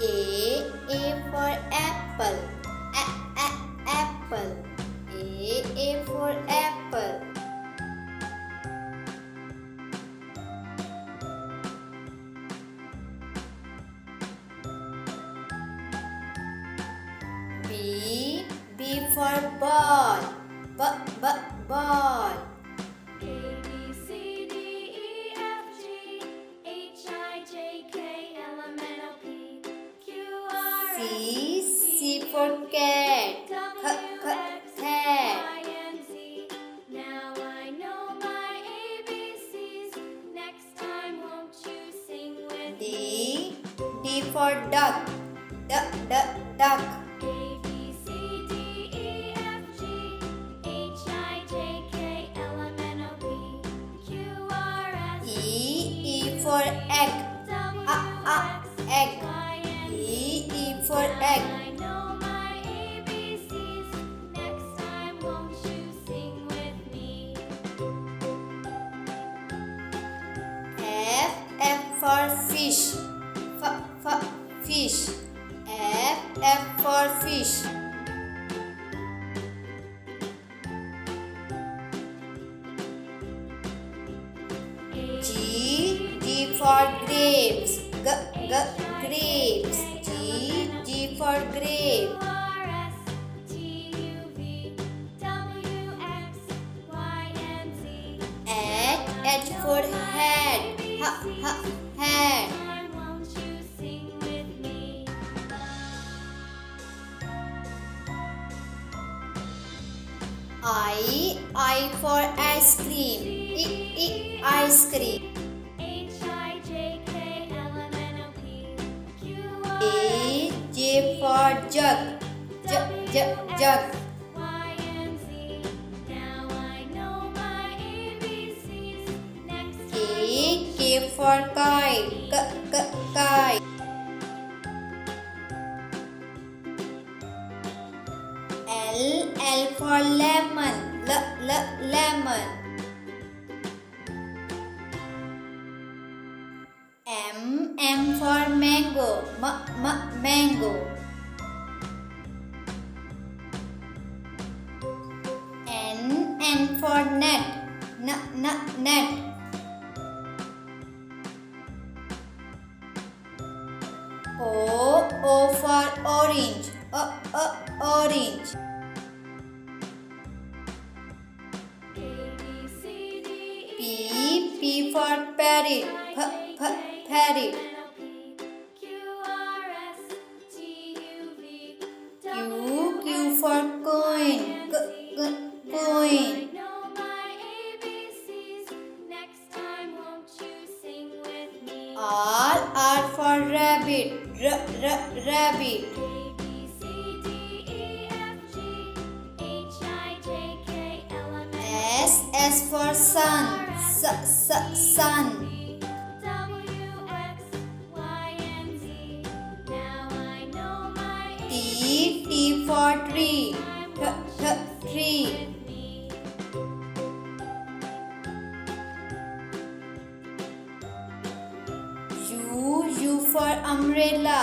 A for apple. Apple. A for apple. B for ball. Ball. C for cat. Cat. Now I know my ABCs. Next time, won't you sing with me? D for duck. Duck. A B C D E F G H I J K L M N O P Q R S E for egg. W X Egg. Y and Z. E for egg. I know my ABCs. Next time, won't you sing with me? F for fish. Fish. F for fish. G for grapes. Grapes. G for grape. Q R S T U V W X Y and Z. H for hat. Hat. Time, won't you sing with me? I for ice cream. Ice cream. H I J K L M N O P Q J for jug. Jug. Y and Z. Now I know my ABCs. Next K for kite. Kite. L for lemon. Lemon. M for mango. Mango. N for net. Net. O for orange. Orange. A B C D E P for parrot. Parrot. Q R S T U V Q for coin. Coin. I know my ABCs. Next time, won't you sing with me? R for rabbit. Rabbit. A B C D E F G H I J K L M N S for sun. Sun. W X Y and Z. Now I know my T for tree. Tree. me. U for umbrella.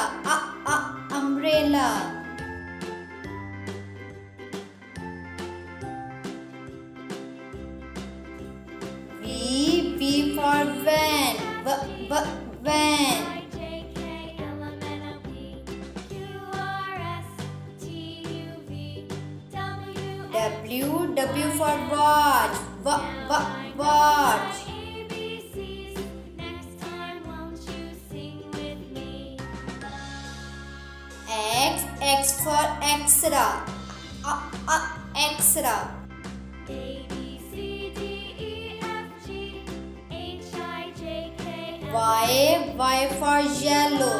Umbrella. V for van. Van. I J K L M N O P Q R S T U V W for watch. Watch. ABCs. Next time, won't you sing with me? X for extra. Extra. A B C D E F G H I J K L Y for yellow.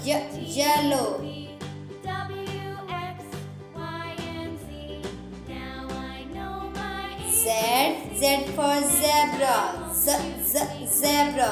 Yellow. W X Y and Z. Now I know my Z for zebra. Zebra.